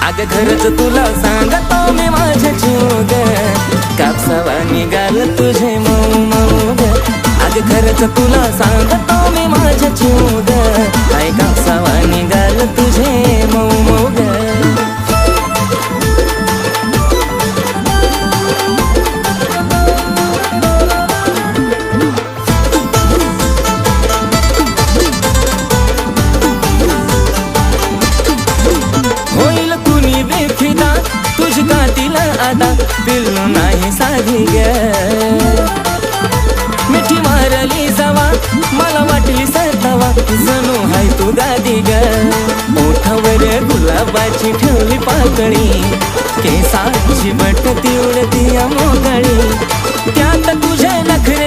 अग खरंच तुला सांगतो मी माझ्या जीव ग, कापसावा निघाल तुझे मऊ मऊ ग. अग खरंच तुला सांगतो मी माझ्या जीव ग, काय कापसावा निघाल तुझे मऊ मऊ ग. तुझी कातीला आता पिल्लू नाही साधी ग, मिठी मारली जावा मला वाटली सरतावा, जणू हाय तू गादी ग. ओठावर गुलाबाची ठेवली पाकळी, केसाची बट ती उडती मोकळी, त्यात तुझे नखरे